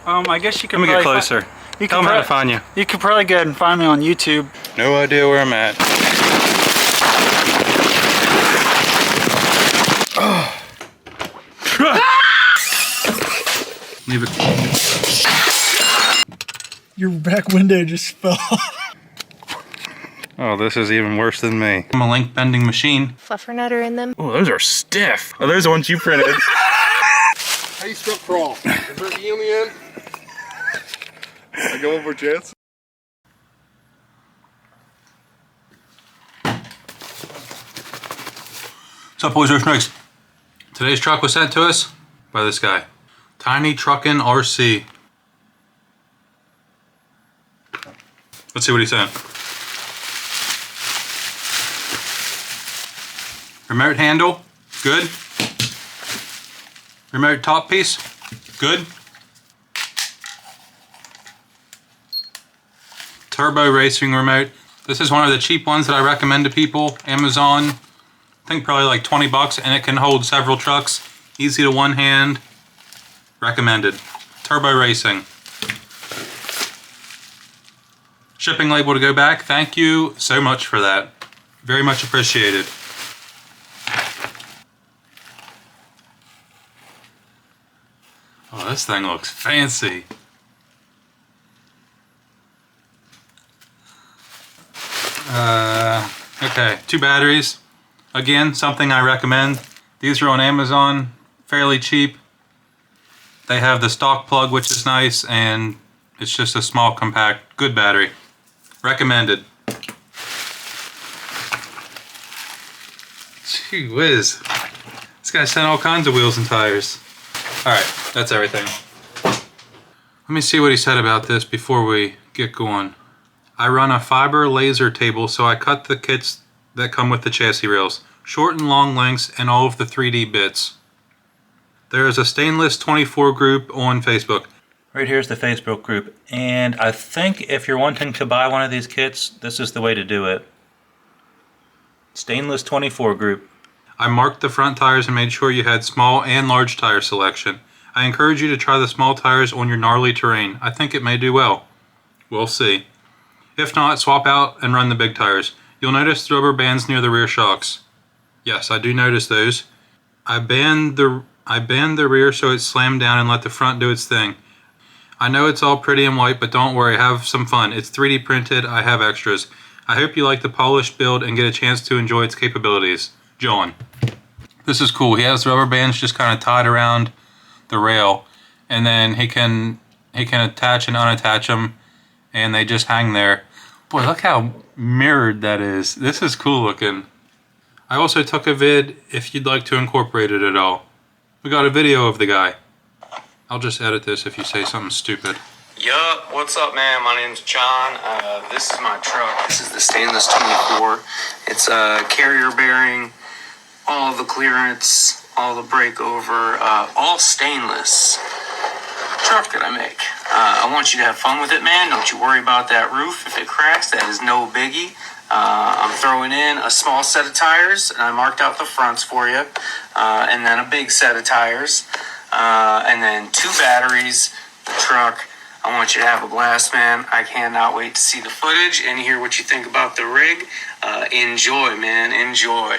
I guess you could. Let me get closer. Tell them how to find you. You could probably go ahead and find me on YouTube. No idea where I'm at. Leave it. Your back window just fell. Oh, this is even worse than me. I'm a link bending machine. Fluffernutter in them. Oh, those are stiff. Oh, those are the ones you printed. How you spell crawl? Is there an E on the end? I go over a chance. What's up, boys? Roastin Rigs. Today's truck was sent to us by this guy. Tiny Truckin' RC. Let's see what he sent. Remote handle, good. Remote top piece, good. Turbo racing remote. This is one of the cheap ones that I recommend to people. Amazon, I think probably like 20 bucks, and it can hold several trucks. Easy to one hand. Recommended. Turbo racing. Shipping label to go back. Thank you so much for that. Very much appreciated. Oh, this thing looks fancy. Okay, 2 batteries. Again, something I recommend. These are on Amazon, fairly cheap. They have the stock plug, which is nice, and it's just a small, compact, good battery. Recommended. Gee whiz. This guy sent all kinds of wheels and tires. Alright, that's everything. Let me see what he said about this before we get going. I run a fiber laser table, so I cut the kits that come with the chassis rails. Short and long lengths and all of the 3D bits. There is a stainless 24 group on Facebook. Right here's the Facebook group, and I think if you're wanting to buy one of these kits, this is the way to do it. Stainless 24 group. I marked the front tires and made sure you had small and large tire selection. I encourage you to try the small tires on your gnarly terrain. I think it may do well. We'll see. If not, swap out and run the big tires. You'll notice the rubber bands near the rear shocks. Yes, I do notice those. I band the rear so it's slammed down and let the front do its thing. I know it's all pretty and white, but don't worry, have some fun. It's 3D printed, I have extras. I hope you like the polished build and get a chance to enjoy its capabilities. John. This is cool. He has the rubber bands just kind of tied around the rail, and then he can attach and unattach them, and they just hang there. Boy, look how mirrored that is. This is cool looking. I also took a vid if you'd like to incorporate it at all. We got a video of the guy. I'll just edit this if you say something stupid. Yup, what's up, man? My name's John. This is my truck. This is the stainless 24. It's a carrier bearing, all of the clearance, all the breakover, all stainless truck that I make. I want you to have fun with it, man. Don't you worry about that roof. If it cracks, that is no biggie. I'm throwing in a small set of tires, and I marked out the fronts for you, and then a big set of tires, and then 2 batteries, the truck. I want you to have a blast, man. I cannot wait to see the footage and hear what you think about the rig. Enjoy, man. Enjoy.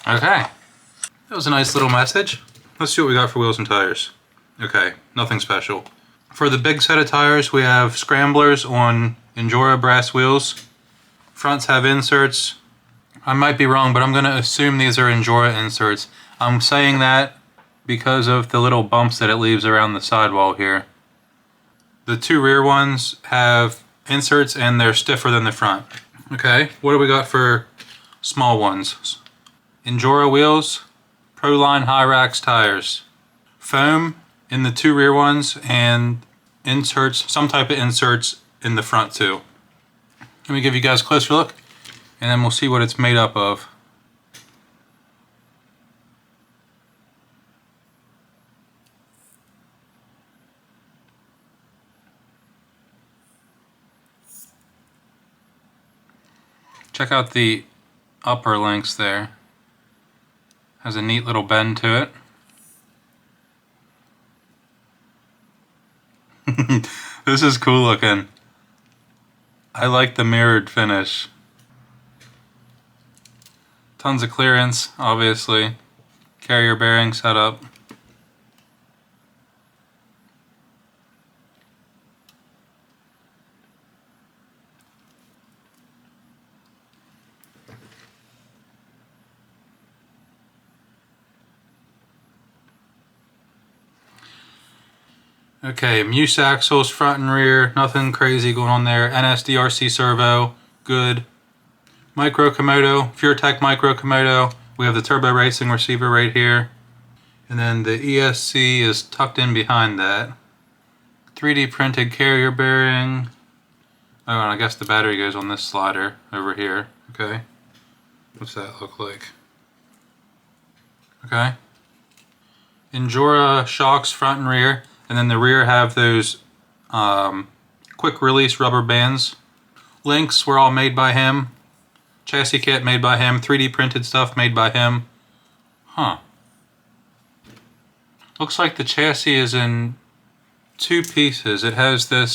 Okay. That was a nice little message. Let's see what we got for wheels and tires. Okay, nothing special. For the big set of tires, we have scramblers on Endura brass wheels. Fronts have inserts. I might be wrong, but I'm going to assume these are Endura inserts. I'm saying that because of the little bumps that it leaves around the sidewall here. The 2 rear ones have inserts and they're stiffer than the front. Okay, what do we got for small ones? Endura wheels, Proline Hyrax tires. Foam in the 2 rear ones and inserts, some type of inserts in the front too. Let me give you guys a closer look and then we'll see what it's made up of. Check out the upper links there. Has a neat little bend to it. This is cool looking. I like the mirrored finish. Tons of clearance, obviously. Carrier bearing setup. Okay, Muse axles, front and rear, nothing crazy going on there. NSDRC servo, good. Micro Komodo, PureTech Micro Komodo. We have the turbo racing receiver right here. And then the ESC is tucked in behind that. 3D printed carrier bearing. Oh, and I guess the battery goes on this slider over here. Okay. What's that look like? Okay. Injora shocks front and rear. And then the rear have those quick release rubber bands. Links were all made by him. Chassis kit made by him. 3D printed stuff made by him. Huh. Looks like the chassis is in two pieces. It has the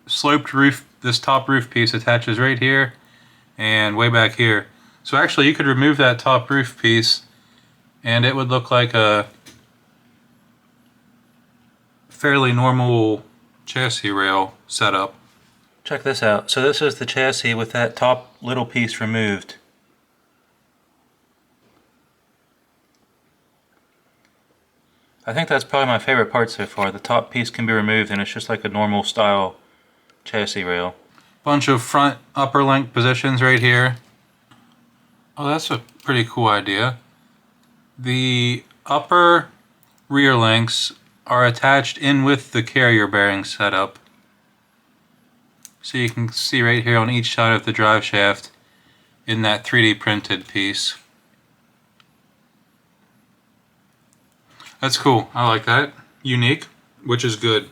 sloped roof, this top roof piece attaches right here and way back here. So actually you could remove that top roof piece and it would look like a fairly normal chassis rail setup. Check this out. So this is the chassis with that top little piece removed. I think that's probably my favorite part so far. The top piece can be removed and it's just like a normal style chassis rail. Bunch of front upper link positions right here. Oh, that's a pretty cool idea. The upper rear links are attached in with the carrier bearing setup. So you can see right here on each side of the drive shaft in that 3D printed piece. That's cool. I like that. Unique, which is good.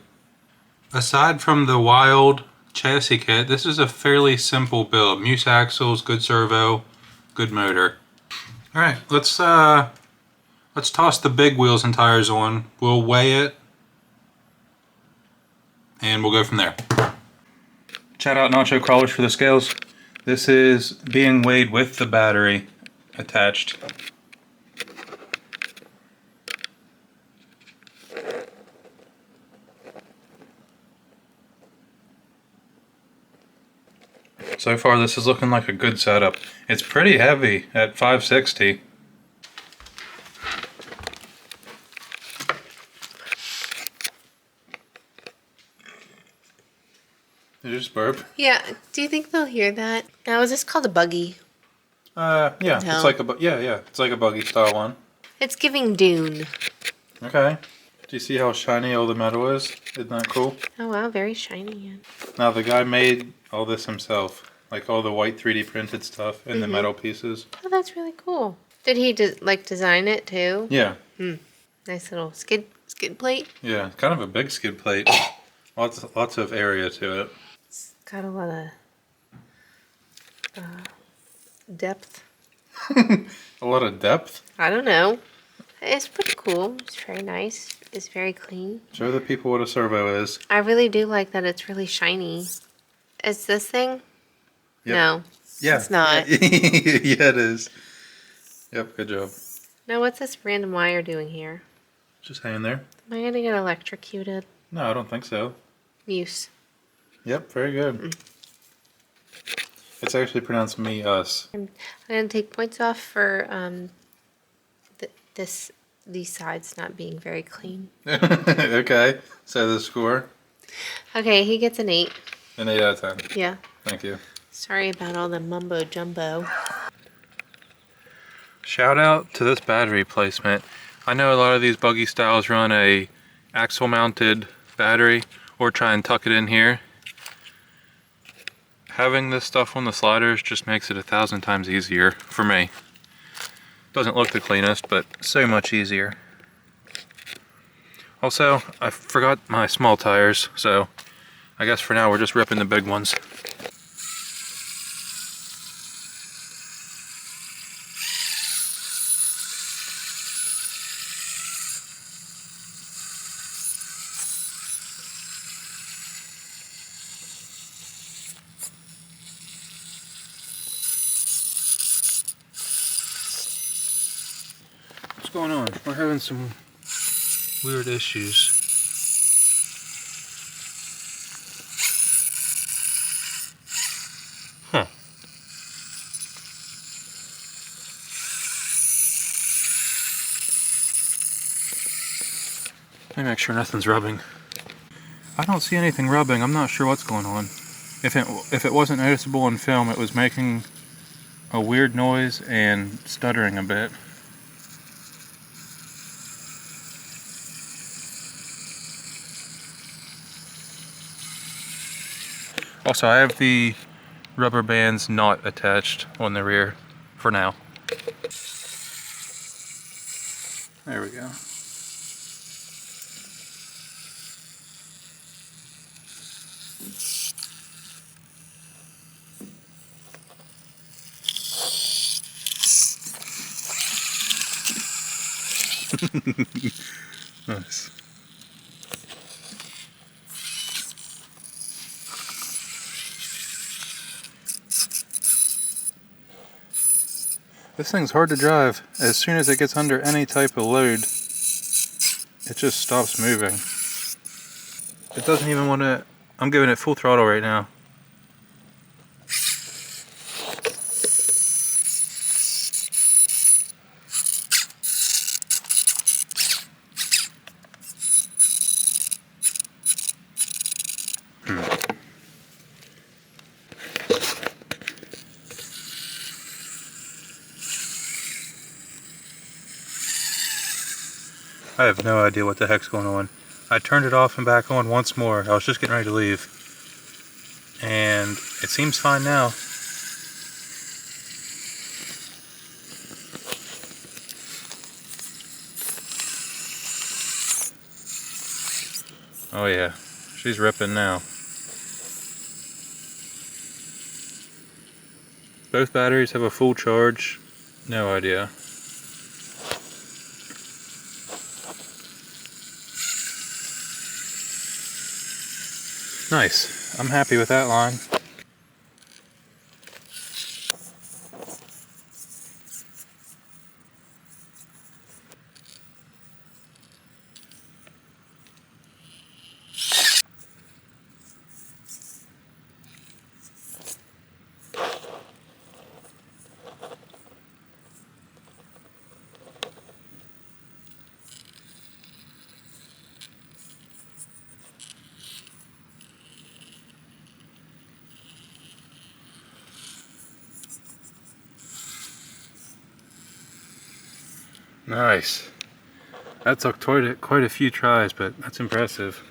Aside from the wild chassis kit, this is a fairly simple build. Muse axles, good servo, good motor. All right, let's toss the big wheels and tires on. We'll weigh it, and we'll go from there. Shout out Nacho Crawlers for the scales. This is being weighed with the battery attached. So far this is looking like a good setup. It's pretty heavy at 560. Did you just burp? Yeah. Do you think they'll hear that? Now, is this called a buggy? Yeah, No. it's like it's like a buggy style one. It's giving Dune. Okay. Do you see how shiny all the metal is? Isn't that cool? Oh wow, very shiny. Now the guy made all this himself, like all the white 3D printed stuff and the metal pieces. Oh, that's really cool. Did he design it too? Yeah. Nice little skid plate. Yeah, kind of a big skid plate. Lots of area to it. It's got a lot of depth. A lot of depth. I don't know. It's pretty cool. It's very nice. It's very clean. Show the people what a servo is. I really do like that it's really shiny. Is this thing? Yep. No. Yeah. It's not. Yeah, it is. Yep, good job. Now, what's this random wire doing here? Just hanging there. Am I going to get electrocuted? No, I don't think so. Muse. Yep, very good. It's actually pronounced me, us. I'm going to take points off for these sides not being very clean. Okay, so the score? Okay, he gets an 8. An 8 out of 10. Yeah. Thank you. Sorry about all the mumbo jumbo. Shout out to this battery placement. I know a lot of these buggy styles run a axle mounted battery or try and tuck it in here. Having this stuff on the sliders just makes it 1,000 times easier for me. Doesn't look the cleanest, but so much easier. Also, I forgot my small tires, so I guess for now we're just ripping the big ones. going on? We're having some weird issues. Huh. Let me make sure nothing's rubbing. I don't see anything rubbing. I'm not sure what's going on. If it wasn't noticeable on film, it was making a weird noise and stuttering a bit. Also, I have the rubber bands not attached on the rear for now. There we go. Nice. This thing's hard to drive. As soon as it gets under any type of load, it just stops moving. It doesn't even want to... I'm giving it full throttle right now. I have no idea what the heck's going on. I turned it off and back on once more. I was just getting ready to leave. And it seems fine now. Oh yeah, she's ripping now. Both batteries have a full charge. No idea. Nice. I'm happy with that line. Nice. That took quite a few tries, but that's impressive.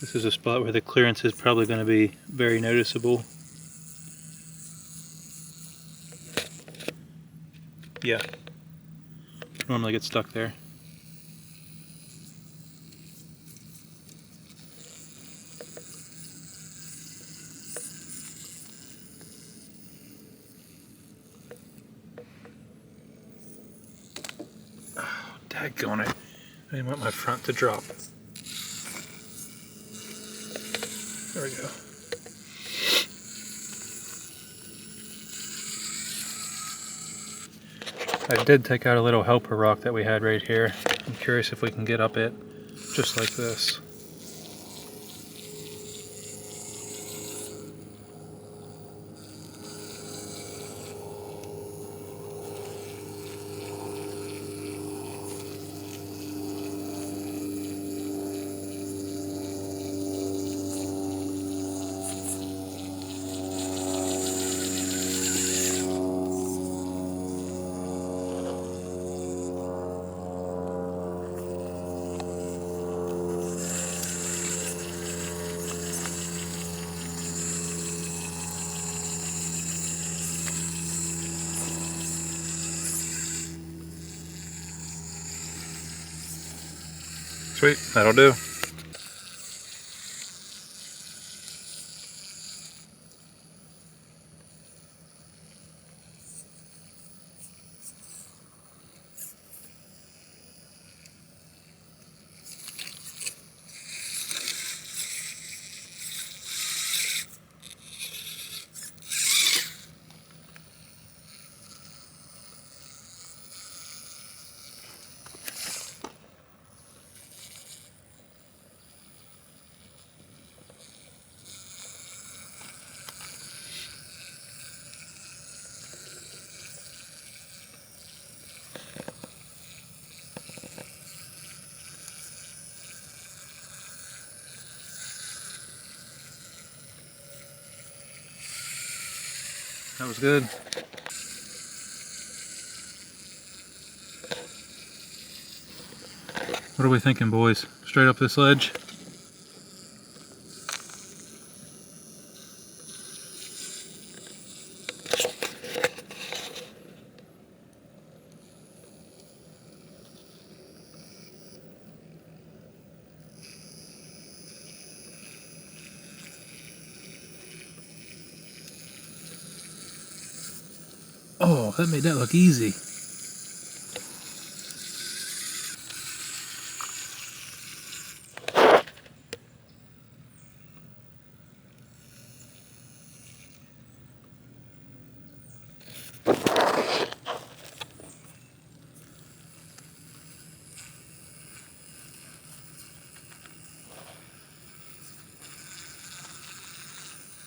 This is a spot where the clearance is probably going to be very noticeable. Yeah, normally get stuck there. Oh, daggone it. I didn't want my front to drop. There we go. I did take out a little helper rock that we had right here. I'm curious if we can get up it just like this. Sweet, that'll do. That was good. What are we thinking, boys? Straight up this ledge? Oh, that made that look easy.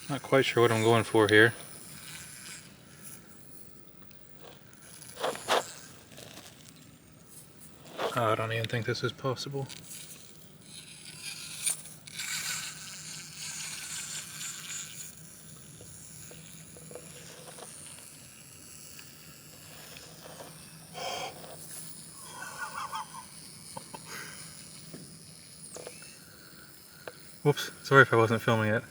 Not quite sure what I'm going for here. Oh, I don't even think this is possible. Whoops, sorry if I wasn't filming it.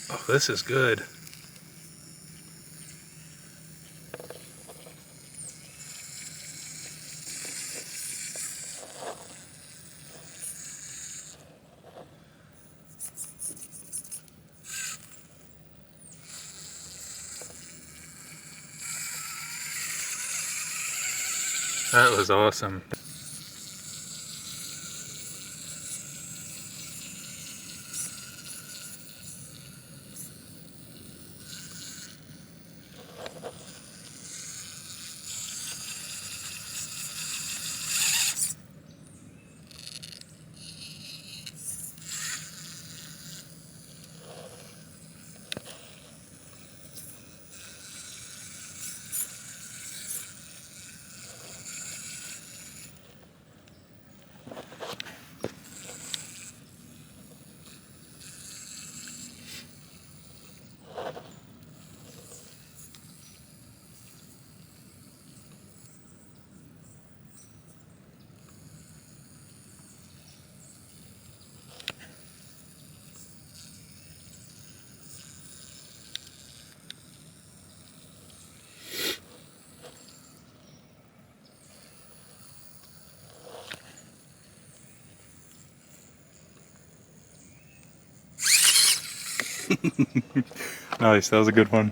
Oh, this is good. That was awesome. Nice, that was a good one.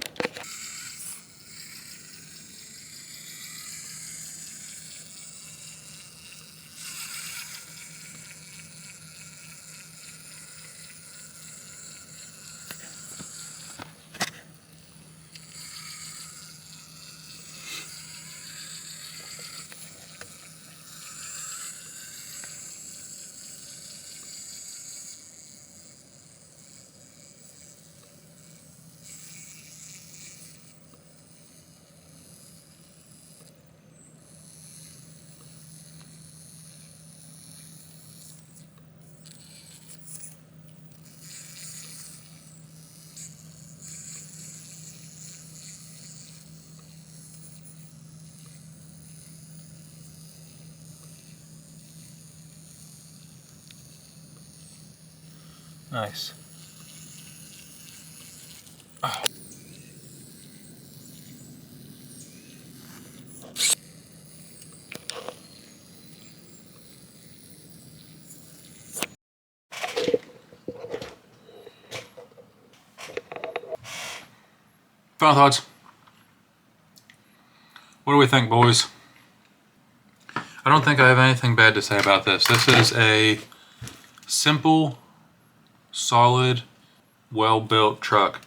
Nice. Oh. Final thoughts. What do we think, boys? I don't think I have anything bad to say about this. This is a simple, solid, well-built truck.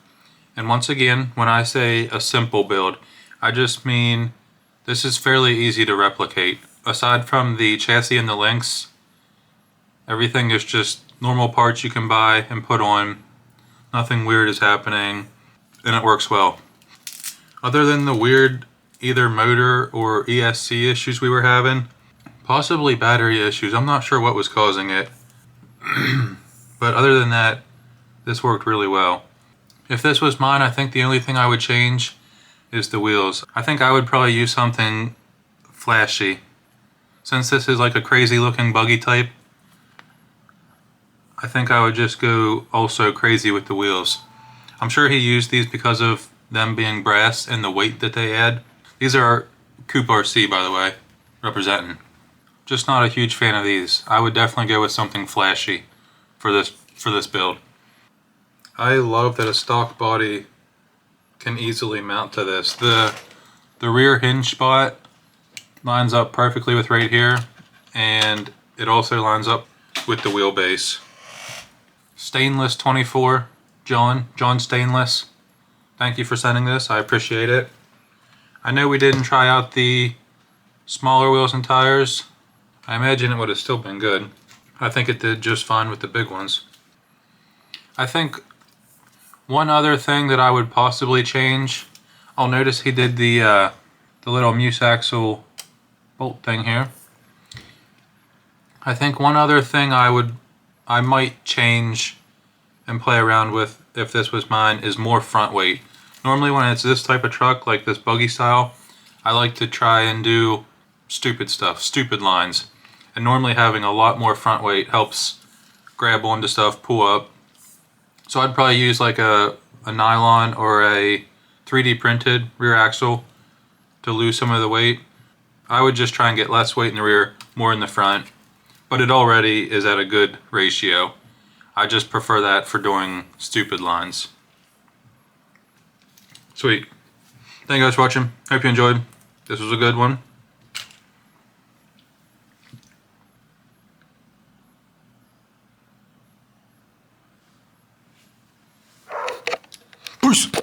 And once again, when I say a simple build, I just mean this is fairly easy to replicate. Aside from the chassis and the links, everything is just normal parts you can buy and put on. Nothing weird is happening, and it works well. Other than the weird either motor or ESC issues we were having, possibly battery issues, I'm not sure what was causing it. But other than that, this worked really well. If this was mine, I think the only thing I would change is the wheels. I think I would probably use something flashy. Since this is like a crazy looking buggy type, I think I would just go also crazy with the wheels. I'm sure he used these because of them being brass and the weight that they add. These are Coupe RC, by the way, representing. Just not a huge fan of these. I would definitely go with something flashy for this build. I love that a stock body can easily mount to this. The rear hinge spot lines up perfectly with right here, and it also lines up with the wheelbase. Stainless 24, John Stainless. Thank you for sending this, I appreciate it. I know we didn't try out the smaller wheels and tires. I imagine it would have still been good. I think it did just fine with the big ones. I think one other thing that I would possibly change, I'll notice he did the little Muse axle bolt thing here. I think one other thing I might change and play around with if this was mine is more front weight. Normally when it's this type of truck, like this buggy style, I like to try and do stupid stuff, stupid lines. And normally having a lot more front weight helps grab onto stuff, pull up. So I'd probably use like a nylon or a 3D printed rear axle to lose some of the weight. I would just try and get less weight in the rear, more in the front. But it already is at a good ratio. I just prefer that for doing stupid lines. Sweet. Thank you guys for watching. Hope you enjoyed. This was a good one. Peace.